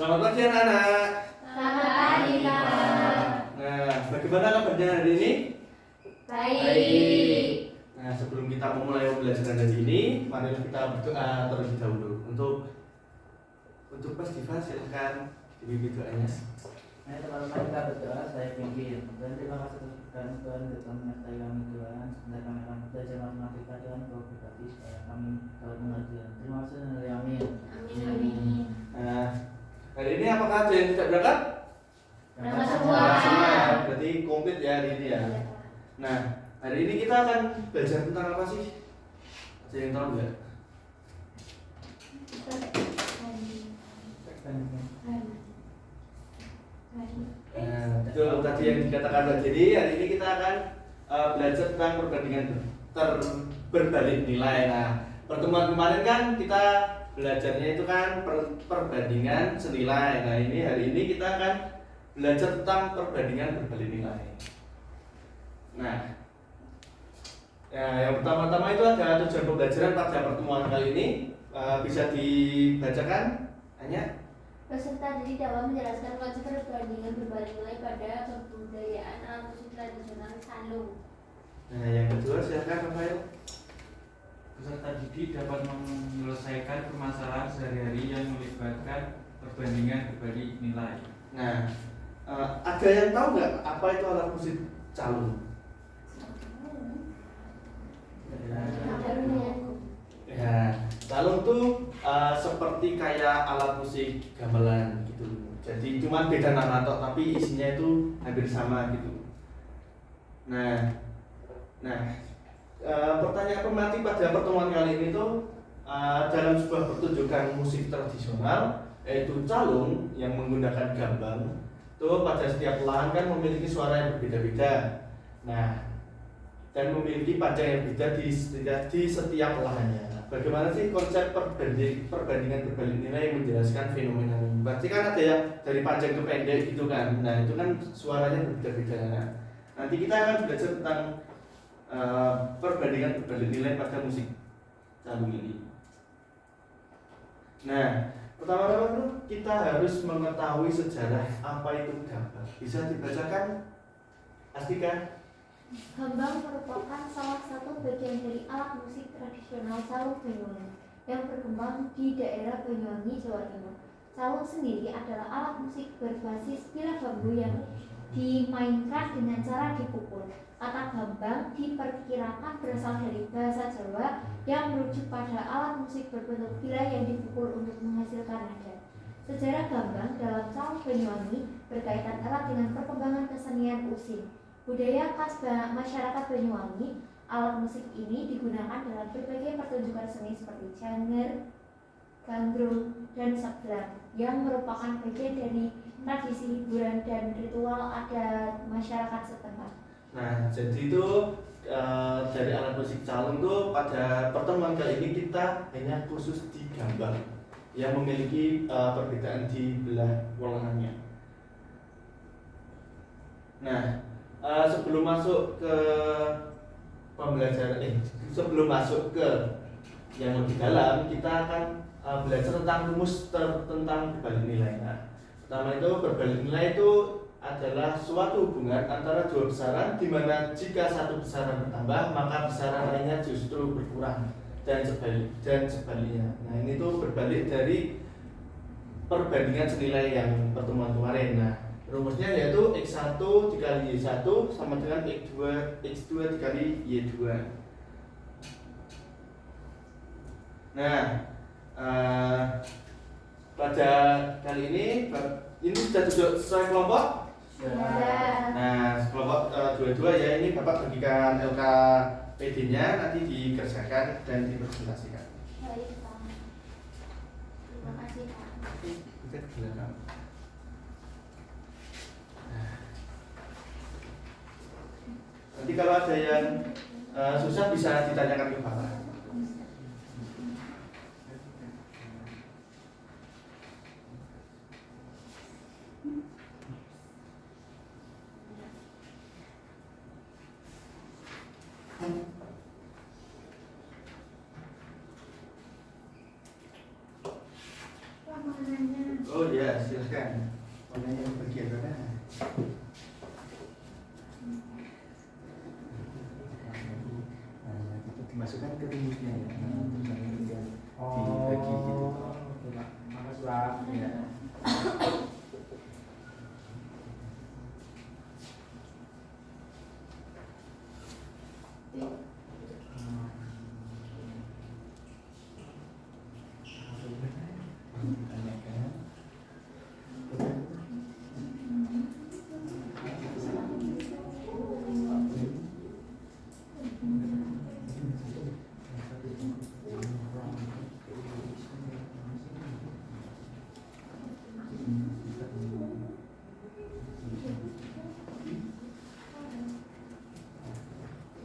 Selamat pagi anak-anak. Selamat pagi, Pak. Nah, bagaimana kabarnya hari ini? Baik. Nah, sebelum kita memulai pembelajaran hari ini, mari kita berdoa terlebih dahulu. Untuk Mas Diva, silakan dipimpin doanya. Mari teman-teman kita berdoa, saya pimpin. Tuhan, terima kasih atas Tuhan telah menyertai kami Tuhan. Sebentar kami akan belajar matematika Tuhan, kau berkati supaya kami dapat mengerti. Terima kasih Tuhan, amin. Amin. Nah, hari ini apakah ada yang tidak berangkat? Berangkat semua. Berarti komplit ya hari ini ya. Nah, hari ini kita akan belajar tentang apa sih? Ada yang tahu nggak? Betul tadi yang dikatakan Mbak Jenny. Hari ini kita akan belajar tentang perbandingan berbalik nilai. Nah, pertemuan kemarin kan kita belajarnya itu kan perbandingan senilai. Nah, hari ini kita akan belajar tentang perbandingan berbalik nilai. Nah, yang pertama-tama itu ada tujuan pembelajaran pada pertemuan kali ini. Bisa dibacakan hanya Peserta didik dapat menjelaskan konsep perbandingan berbalik nilai pada kebudayaan alat musik tradisional Salung. Nah, yang kedua silakan Rafael. Peserta didik dapat menyelesaikan permasalahan sehari-hari yang melibatkan perbandingan berbalik nilai. Nah, ada yang tahu nggak apa itu alat musik calung? Ya, calung tuh seperti kayak alat musik gamelan gitu. Jadi cuma beda nama tok, tapi isinya itu hampir sama gitu. Nah, pertanyaan pematih pada pertemuan kali ini tuh dalam sebuah pertunjukan musik tradisional yaitu calung yang menggunakan gambang tuh pada setiap lahan kan memiliki suara yang berbeda-beda. Nah, dan memiliki panjang yang beda di setiap lahannya. Bagaimana sih konsep perbandingan berbalik nilai yang menjelaskan fenomena ini? Berarti kan ada yang dari panjang ke pendek gitu kan. Nah, itu kan suaranya berbeda-beda. Nah, nanti kita akan belajar tentang perbandingan berbalik nilai pada musik calung ini. Nah, pertama-tama kita harus mengetahui sejarah apa itu gambang. Bisa dibacakan, Astika? Gambang merupakan salah satu bagian dari alat musik tradisional Salung Banyuwangi yang berkembang di daerah Banyuwangi, Jawa Timur. Salung sendiri adalah alat musik berbasis bilah bambu yang dimainkan dengan cara dipukul. Kata gambang diperkirakan berasal dari bahasa Jawa yang merujuk pada alat musik berbentuk bilah yang dipukul untuk menghasilkan nada. Sejarah gambang dalam Salung Banyuwangi berkaitan erat dengan perkembangan kesenian using. Budaya khas masyarakat Banyuwangi, alat musik ini digunakan dalam berbagai pertunjukan seni seperti janger, gandrung, dan sablak yang merupakan bagian dari tradisi hiburan dan ritual adat masyarakat setempat. Nah, jadi itu dari alat musik calung tuh pada pertemuan kali ini kita hanya khusus di gambang yang memiliki perbedaan di belah wewenangnya. Nah, sebelum masuk ke pembelajaran sebelum masuk ke yang lebih dalam, kita akan belajar tentang rumus tentang berbalik nilai. Nah, pertama itu berbalik nilai itu adalah suatu hubungan antara dua besaran di mana jika satu besaran bertambah maka besaran lainnya justru berkurang dan sebaliknya. Nah, ini tuh berbalik dari perbandingan senilai yang pertemuan kemarin. Nah, rumusnya yaitu X1 dikali Y1 sama dengan X2 dikali Y2. Nah, pada kali ini sudah duduk sesuai kelompok? Ya. Nah, kelompok dua-dua ya, ini Bapak bagikan LKPD-nya, nanti dikerjakan dan dipresentasikan. Baik, Pak. Terima kasih, Pak. Kita ke belakang. Nanti kalau ada yang susah bisa ditanyakan ke Bapak. Oh ya, silakan. Mana yang bagian mana? Nah, itu dimasukkan ke rumusnya ya. Nah, terus nanti kemudian dibagi gitu. Oke, Pak. Makasih, Pak. Ya.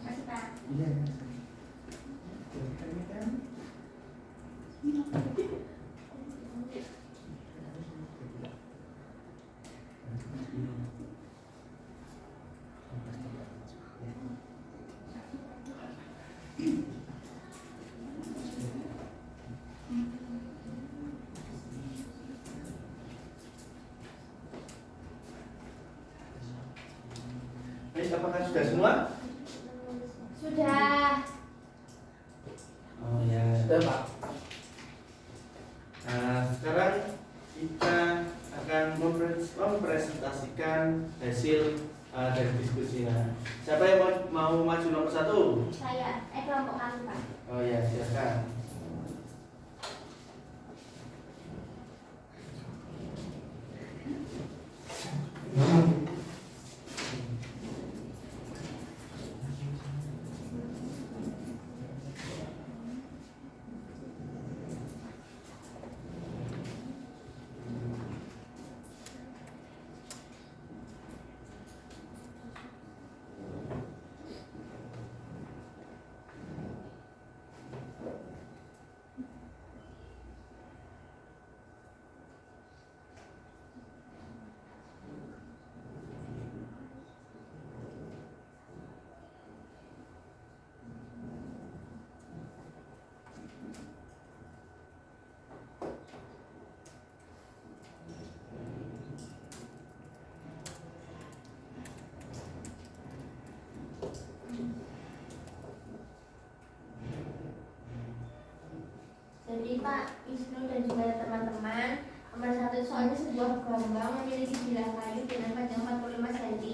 Masih Pak. Iya. Baik, apakah sudah semua? Sudah. Oh ya. Sudah, Pak. Nah, sekarang kita akan mempresentasikan hasil dari diskusinya. Siapa yang mau maju nomor 1? Saya kelompok kami Pak. Oh ya, silakan. Jadi Pak Wisnu dan juga teman-teman, nomor 1 soalnya sebuah gelombang memiliki bilah kayu dengan panjang 45 cm.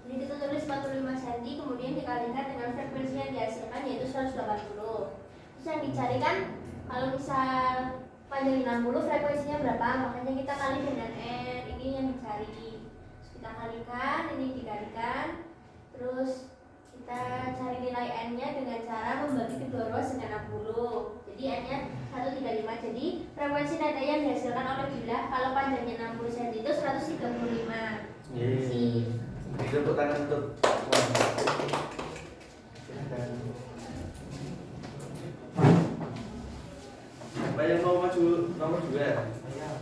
Jadi kita tulis 45 cm kemudian dikalikan dengan frekuensi yang dihasilkan yaitu 180. Terus yang dicari kan kalau misal panjang 60 frekuensinya berapa, makanya kita kali dengan N, ini yang dicari. Terus kita kalikan, ini dikalikan, terus kita cari nilai N-nya dengan cara membagi kedua ruas dengan 60. Jadi N-nya 135. Jadi frekuensi nada yang dihasilkan oleh bilah kalau panjangnya 60 cm itu 135. Yeay. Beri tepuk tangan untuk silakan. Siapa yang mau maju nomor 2? Saya.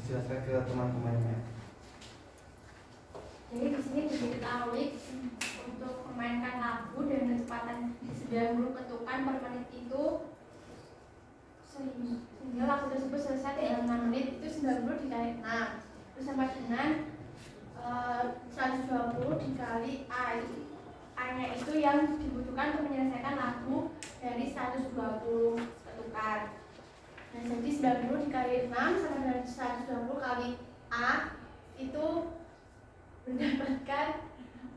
Silakan ke teman-temannya. Jadi di sini diketahui untuk memainkan lagu dengan kecepatan 90 ketukan per menit itu sehingga lagu tersebut selesai dalam 6 menit itu 90 dikali 6 terus sama dengan 120 dikali I nya itu yang dibutuhkan untuk menyelesaikan lagu dari 1 90 dikali 6 sama dengan 120 kali A itu mendapatkan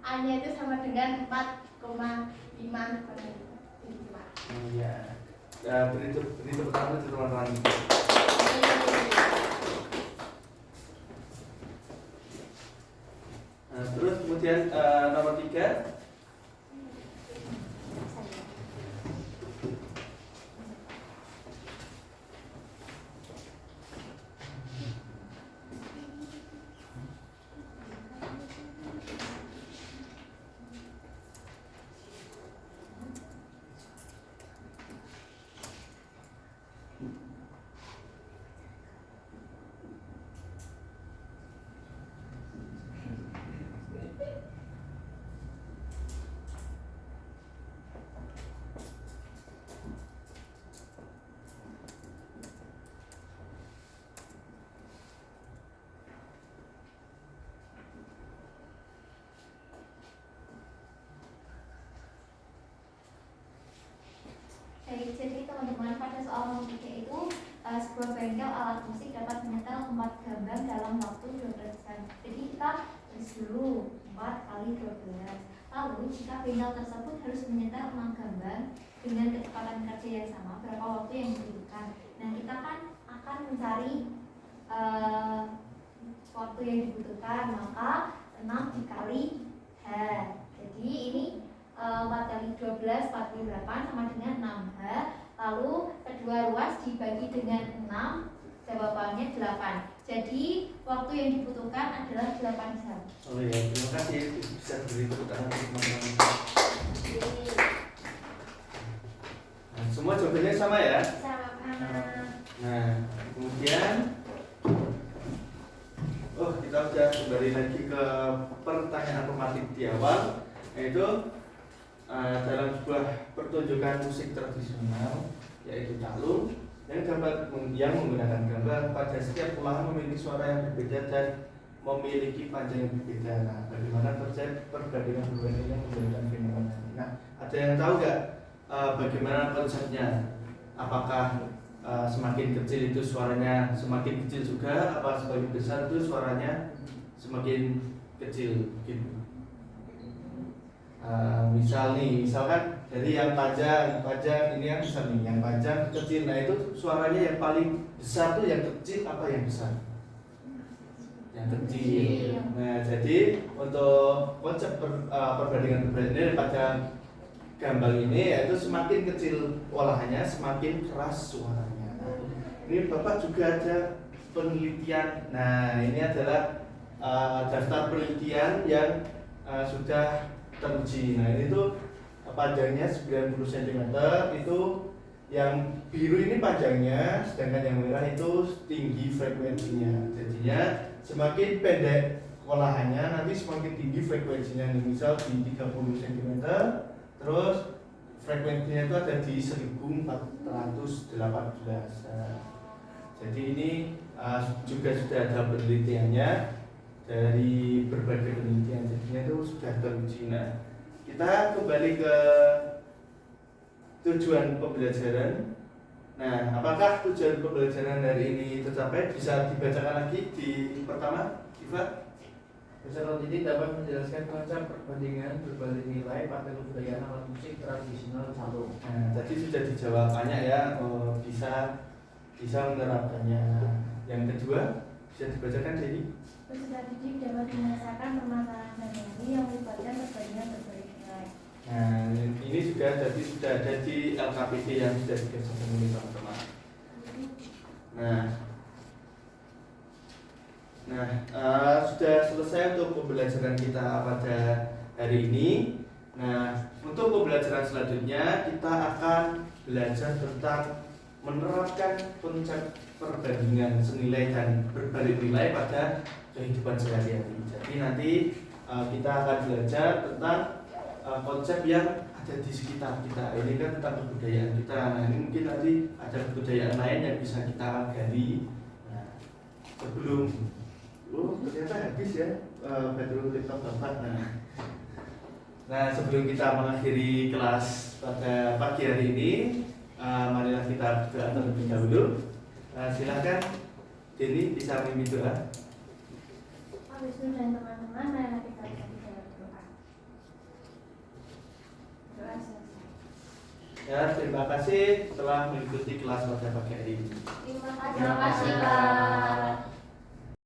A-nya itu sama dengan 4,5 Iya. Beri tepuk tangan untuk teman-teman. Terus kemudian nomor 3. Baik, jadi teman-teman pada soal nomor 3 itu sebuah bengkel alat musik dapat menyetel 4 gambang dalam waktu 12 jam. Jadi kita tulis dulu 4 kali 12. Lalu jika bengkel tersebut harus menyetel 6 gambang dengan kecepatan kerja yang sama, berapa waktu yang dibutuhkan? Nah, kita kan akan mencari waktu yang dibutuhkan, maka 6 dikali H. Jadi ini 4 kali 12, 48 sama dengan 6H. Lalu kedua ruas dibagi dengan 6, jawabannya 8. Jadi waktu yang dibutuhkan adalah 8 jam. Oh iya, terima kasih. Bisa beri tepuk tangan untuk teman-teman. Nah, semua jawabannya sama ya? sama. Nah, kemudian kita sudah kembali lagi ke pertanyaan pematik di awal, yaitu dalam sebuah pertunjukan musik tradisional yaitu calung yang menggunakan gambang, pada setiap ulangan memiliki suara yang berbeda dan memiliki panjang yang berbeda. Nah, bagaimana terjadi perbandingan ini yang menjadikan fenomena ini? Nah, ada yang tahu nggak bagaimana konsepnya? Apakah semakin kecil itu suaranya semakin kecil juga, apa semakin besar itu suaranya semakin kecil gitu? Misalkan dari yang panjang ini yang besar nih, yang panjang kecil. Nah, itu suaranya yang paling besar tuh yang kecil apa yang besar? Yang kecil. Nah, jadi untuk konsep perbandingan ini pada gambang ini, yaitu semakin kecil olahannya semakin keras suaranya. Nah, ini Bapak juga ada penelitian. Nah, ini adalah daftar penelitian yang sudah teruji. Nah, ini tuh panjangnya 90 cm, itu yang biru ini panjangnya, sedangkan yang merah itu tinggi frekuensinya. Jadinya semakin pendek olahannya nanti semakin tinggi frekuensinya. Nih, misal di 30 cm, terus frekuensinya itu ada di 1418. Jadi ini juga sudah ada penelitiannya dari berbagai penelitian, jadinya itu sudah teruji. Nah, kita kembali ke tujuan pembelajaran. Nah, apakah tujuan pembelajaran hari ini tercapai? Bisa dibacakan lagi di pertama, Iva? Peserta ini dapat menjelaskan konsep perbandingan berbalik nilai pada kebudayaan alat musik tradisional calung. Nah, tadi sudah dijawab banyak ya, bisa menerapkannya. Yang kedua, bisa dibacakan jadi? Peserta didik dapat menyelesaikan permasalahan sehari-hari yang melibatkan perbandingan berbalik nilai. Nah, ini juga tadi sudah ada di LKPD yang sudah dikerjakan oleh teman-teman. Sudah selesai untuk pembelajaran kita pada hari ini. Nah, untuk pembelajaran selanjutnya kita akan belajar tentang menerapkan konsep perbandingan senilai dan berbalik nilai pada kehidupan sehari-hari. Jadi nanti kita akan belajar tentang konsep yang ada di sekitar kita. Ini kan tentang kebudayaan kita. Nah, ini mungkin nanti ada kebudayaan lain yang bisa kita gali. Nah, sebelum ternyata habis ya baterai laptop Bapak. Nah, sebelum kita mengakhiri kelas pada pagi hari ini, marilah kita berdoa terlebih dahulu. Silakan Denny bisa memimpin doa. Pak Wisnu dan teman-teman, marilah kita bersatu dalam doa. Doa selesai. Ya, terima kasih telah mengikuti kelas pada pagi hari ini. Terima Terima kasih, Pak.